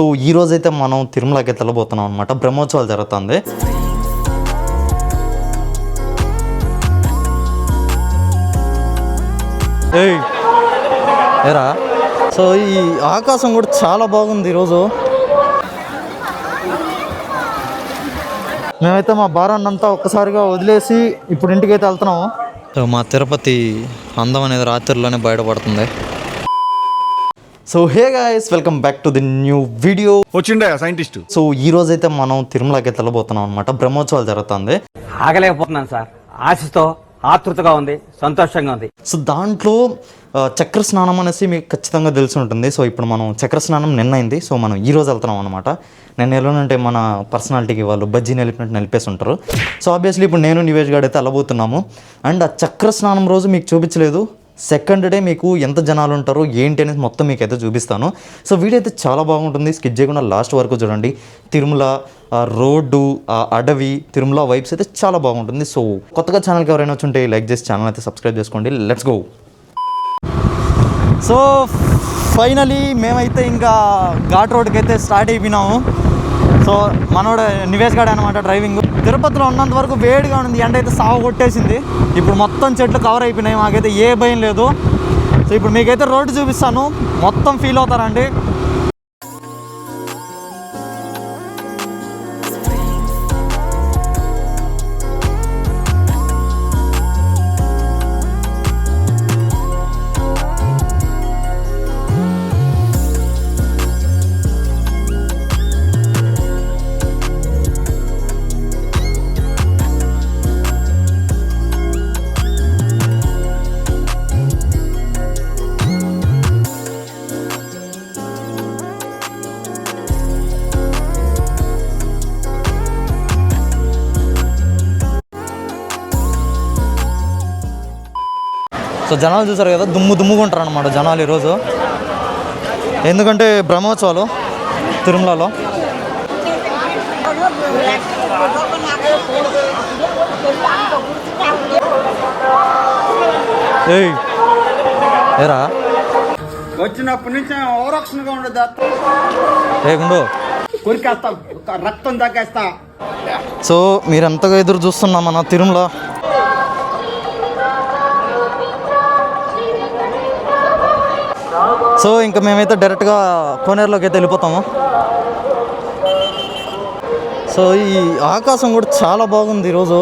So ఈ రోజైతే మనం తిరుమలకి వెళ్ళబోతున్నాం అనమాట. బ్రహ్మోత్సవాలు జరుగుతుంది. ఏరా సో ఈ ఆకాశం కూడా చాలా బాగుంది ఈరోజు. మేమైతే మా భారాన్ని అంతా ఒక్కసారిగా వదిలేసి ఇప్పుడు ఇంటికైతే వెళ్తున్నాము. సో మా తిరుపతి అందం అనేది రాత్రిలోనే బయటపడుతుంది. So hey guys, welcome back to the new video. వచ్చిండే సైంటిస్ట్. సో ఈ రోజైతే మనం తిరుమలకి వెళ్ళబోతున్నాం అనమాట. బ్రహ్మోత్సవాలు జరుగుతుంది. ఆగలేకపోతున్నాను సార్, ఆశతో ఆతృతగా ఉంది, సంతోషంగా ఉంది. సో దాంట్లో చక్ర స్నానం అనేసి మీకు ఖచ్చితంగా తెలిసి ఉంటుంది. సో ఇప్పుడు మనం చక్ర స్నానం నిన్న అయింది. సో మనం ఈ రోజు వెళ్తున్నాం అనమాట. నేను ఎలానంటే మన పర్సనాలిటీకి వాళ్ళు బజ్జీ నిలిపినట్టు నిలిపేసి ఉంటారు. సో ఆబ్వియస్లీ ఇప్పుడు నేను నివేష్ గారు అయితే వెళ్ళబోతున్నాము. అండ్ ఆ చక్ర స్నానం రోజు మీకు చూపించలేదు, సెకండ్ డే మీకు ఎంత జనాలు ఉంటారో ఏంటి అనేది మొత్తం మీకు అయితే చూపిస్తాను. సో వీడియో అయితే చాలా బాగుంటుంది, స్కిప్ చేయకుండా లాస్ట్ వరకు చూడండి. తిరుమల రోడ్డు, అడవి, తిరుమల వైబ్స్ అయితే చాలా బాగుంటుంది. సో కొత్తగా ఛానల్కి ఎవరైనా వచ్చుంటే లైక్ చేసి ఛానల్ అయితే సబ్స్క్రైబ్ చేసుకోండి. Let's go. సో ఫైనలీ మేమైతే ఇంకా ఘాట్ రోడ్కి అయితే స్టార్ట్ అయిపోయినాము. సో మనోడు నివేష్ గాడు అనమాట డ్రైవింగ్. తిరుపతిలో ఉన్నంత వరకు వేడిగా ఉంది, ఎండ అయితే సాగు కొట్టేసింది. ఇప్పుడు మొత్తం చెట్లు కవర్ అయిపోయినాయి, మాకైతే ఏ భయం లేదు. సో ఇప్పుడు మీకైతే రోడ్డు చూపిస్తాను, మొత్తం ఫీల్ అవుతారండి. సో జనాలు చూసారు కదా, దుమ్ముగా ఉంటారు అనమాట జనాలు ఈరోజు. ఎందుకంటే బ్రహ్మోత్సవాలు తిరుమలలో. ఏరా వచ్చినప్పటి నుంచి ఓరక్షణగా ఉండదు, గుండు కొరికేస్తా, రక్తం తగ్గేస్తా. సో మీరు ఎంతగా ఎదురు చూస్తున్నాం మన తిరుమల. సో ఇంకా మేమైతే డైరెక్ట్గా కోనేరులోకి అయితే వెళ్ళిపోతాము. సో ఈ ఆకాశం కూడా చాలా బాగుంది ఈరోజు.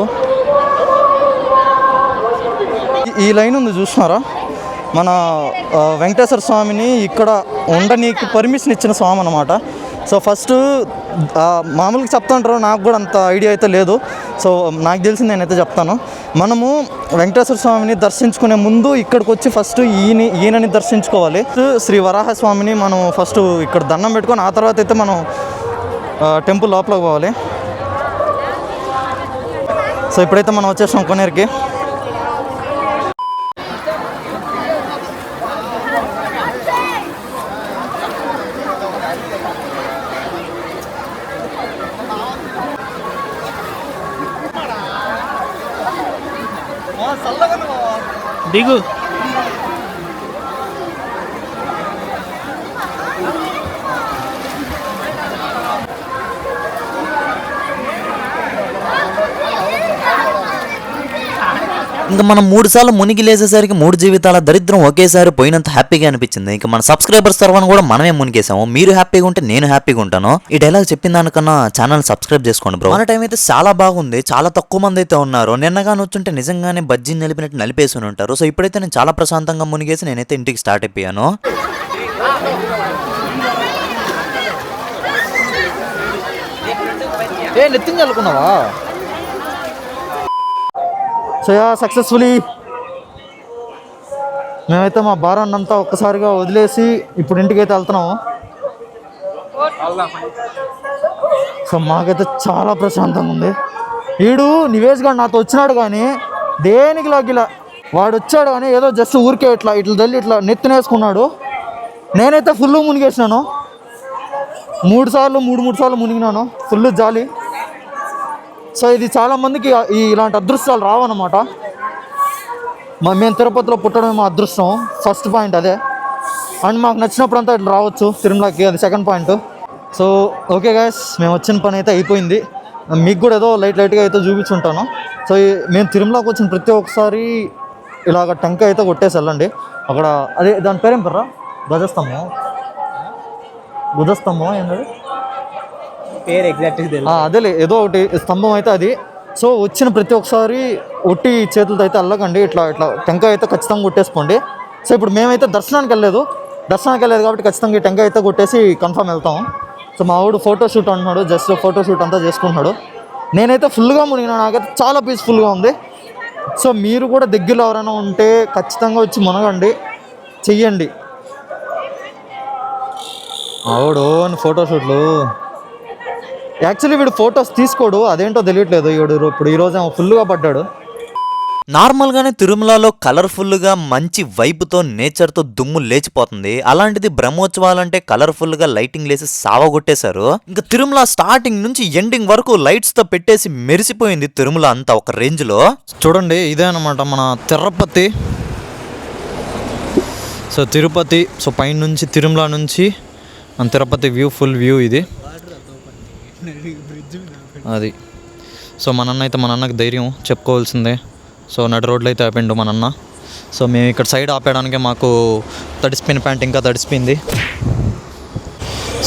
ఈ లైన్ ఉంది చూస్తున్నారా, మన వెంకటేశ్వర స్వామిని ఇక్కడ ఉండనీకి పర్మిషన్ ఇచ్చిన స్వామి అనమాట. సో ఫస్ట్ మామూలుగా చెప్తుంటారు, నాకు కూడా అంత ఐడియా అయితే లేదు. సో నాకు తెలిసింది నేనైతే చెప్తాను. మనము వెంకటేశ్వర స్వామిని దర్శించుకునే ముందు ఇక్కడికి వచ్చి ఫస్ట్ ఈయనని దర్శించుకోవాలి. శ్రీ వరాహ స్వామిని మనం ఫస్ట్ ఇక్కడ దండం పెట్టుకొని ఆ తర్వాత అయితే మనం టెంపుల్ లోపలికి పోవాలి. సో ఇప్పుడైతే మనం వచ్చేసాం కోనేరుకి. దిగు. ఇంకా మనం 3 సార్లు మునిగి లేసేసరికి 3 జీవితాల దరిద్రం ఒకేసారి పోయినంత హ్యాపీగా అనిపించింది. ఇంకా మన సబ్స్క్రైబర్స్ తరఫున కూడా మనమే మునిగేసాము. మీరు హ్యాపీగా ఉంటే నేను హ్యాపీగా ఉంటాను. ఈ డైలాగ్ చెప్పిన దానికన్నా ఛానల్ సబ్స్క్రైబ్ చేసుకోండి బ్రో. మన టైం అయితే చాలా బాగుంది, చాలా తక్కువ మంది అయితే ఉన్నారు. నిన్నగాని వచ్చుంటే నిజంగానే బజ్జీ నిలిపినట్టు నలిపేసి ఉంటారు. సో ఇప్పుడైతే నేను చాలా ప్రశాంతంగా మునిగేసి నేనైతే ఇంటికి స్టార్ట్ అయిపోయాను. నెత్తింగ్ అనుకున్నావా? సో సక్సెస్ఫుల్లీ మేమైతే మా భారాన్ని అంతా ఒక్కసారిగా వదిలేసి ఇప్పుడు ఇంటికైతే వెళ్తున్నాము. సో మాకైతే చాలా ప్రశాంతంగా ఉంది. వీడు నివేష్ గారు నాతో వచ్చినాడు కానీ దేనికి లాగిలా, వాడు వచ్చాడు కానీ ఏదో జస్ట్ ఊరికే ఇట్లా తల్లి ఇట్లా నెత్తినేసుకున్నాడు. నేనైతే ఫుల్ మునిగేసినాను, 3 సార్లు మునిగినాను, ఫుల్ జాలి. సో ఇది చాలామందికి ఇలాంటి అదృష్టాలు రావన్నమాట. మేము తిరుపతిలో పుట్టడం మా అదృష్టం, ఫస్ట్ పాయింట్ అదే. అండ్ మాకు నచ్చినప్పుడు అంతా ఇట్లా రావచ్చు తిరుమలకి, అది second point. So okay guys, మేము వచ్చిన పని అయితే అయిపోయింది. మీకు కూడా ఏదో లైట్గా అయితే చూపించుంటాను. సో మేము తిరుమలకి వచ్చిన ప్రతి ఒక్కసారి ఇలాగ టెంకాయ అయితే కొట్టేసి వెళ్ళండి. అక్కడ అదే దాని పేరేం పర్రా, ధ్వజస్తంభం ఏంటది పేరు ఎగ్జాక్ట్ అదేలే, ఏదో ఒకటి స్తంభం అయితే అది. సో వచ్చిన ప్రతి ఒక్కసారి ఒట్టి చేతులతో అయితే వెళ్ళకండి, ఇట్లా టెంకాయ అయితే ఖచ్చితంగా కొట్టేసుకోండి. సో ఇప్పుడు మేమైతే దర్శనానికి వెళ్ళలేదు కాబట్టి ఖచ్చితంగా ఈ టెంకాయ అయితే కొట్టేసి కన్ఫర్మ్ వెళ్తాం. సో మా వాడు ఫోటోషూట్ అంటున్నాడు, జస్ట్ ఫోటోషూట్ అంతా చేసుకుంటున్నాడు. నేనైతే ఫుల్గా మునిగినా, నాకైతే చాలా పీస్ఫుల్గా ఉంది. సో మీరు కూడా దగ్గరలో ఎవరైనా ఉంటే ఖచ్చితంగా వచ్చి మునగండి, చెయ్యండి. ఆవిడు ఫోటోషూట్లు యాక్చువల్లీ వీడు ఫొటోస్ తీసుకోడు, అదేంటో తెలియట్లేదు. ఇప్పుడు ఈరోజు ఏమో ఫుల్గా పడ్డాడు. నార్మల్గానే తిరుమలలో కలర్ఫుల్గా మంచి వైపుతో నేచర్తో దుమ్ము లేచిపోతుంది. అలాంటిది బ్రహ్మోత్సవాలంటే కలర్ఫుల్గా లైటింగ్ లేసి సావగొట్టేశారు. ఇంకా తిరుమల స్టార్టింగ్ నుంచి ఎండింగ్ వరకు లైట్స్తో పెట్టేసి మెరిసిపోయింది తిరుమల అంతా ఒక రేంజ్లో. చూడండి, ఇదే అనమాట మన తిరుపతి. సో తిరుపతి, సో పైన నుంచి తిరుమల నుంచి మన తిరుపతి వ్యూ, ఫుల్ వ్యూ ఇది అది. సో మా నాన్నకి ధైర్యం చెప్పుకోవాల్సిందే. సో నడి రోడ్లో అయితే ఆపిండు మా నాన్న. సో మేము ఇక్కడ సైడ్ ఆపేయడానికి మాకు తడిసిపోయిన ప్యాంట్ ఇంకా తడిసిపోయింది.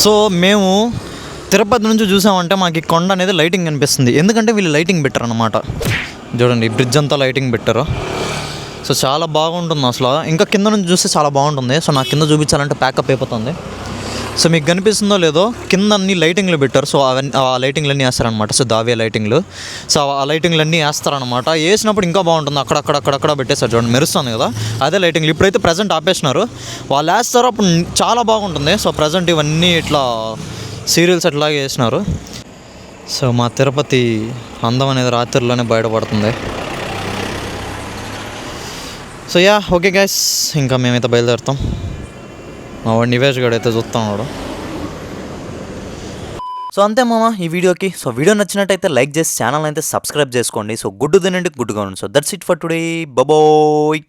సో మేము తిరుపతి నుంచి చూసామంటే మాకు ఈ కొండ అనేది లైటింగ్ కనిపిస్తుంది, ఎందుకంటే వీళ్ళు లైటింగ్ పెట్టారు అనమాట. చూడండి, ఈ బ్రిడ్జ్ అంతా లైటింగ్ పెట్టారు. సో చాలా బాగుంటుంది అసలు. ఇంకా కింద నుంచి చూస్తే చాలా బాగుంటుంది. సో నాకు కింద చూపించాలంటే ప్యాకప్ అయిపోతుంది. సో మీకు కనిపిస్తుందో లేదో, కింద అన్ని లైటింగ్లు పెట్టారు. సో అవన్నీ ఆ లైటింగ్లన్నీ వేస్తారనమాట. సో దావే లైటింగ్లు. సో ఆ లైటింగ్లన్నీ వేస్తారనమాట. వేసినప్పుడు ఇంకా బాగుంటుంది. అక్కడక్కడ పెట్టేస్తారు చూడండి, మెరుస్తుంది కదా, అదే లైటింగ్లు. ఇప్పుడైతే ప్రజెంట్ ఆపేసినారు, వాళ్ళు వేస్తారు, అప్పుడు చాలా బాగుంటుంది. సో ప్రజెంట్ ఇవన్నీ ఇట్లా సీరియల్స్ అట్లాగే వేసినారు. సో మా తిరుపతి అందం అనేది రాత్రిలోనే బయటపడుతుంది. సో యా ఓకే గైస్, ఇంకా మేమైతే బయలుదేరుతాం. మా వాడు నివేష్ గడు అయితే చూస్తున్నాడు. సో అంతే మామ ఈ వీడియోకి. సో వీడియో నచ్చినట్టయితే లైక్ చేసి ఛానల్ అయితే సబ్స్క్రైబ్ చేసుకోండి. సో గుడ్డు తినండి, గుడ్డుగా ఉండండి. So that's it for today, bye.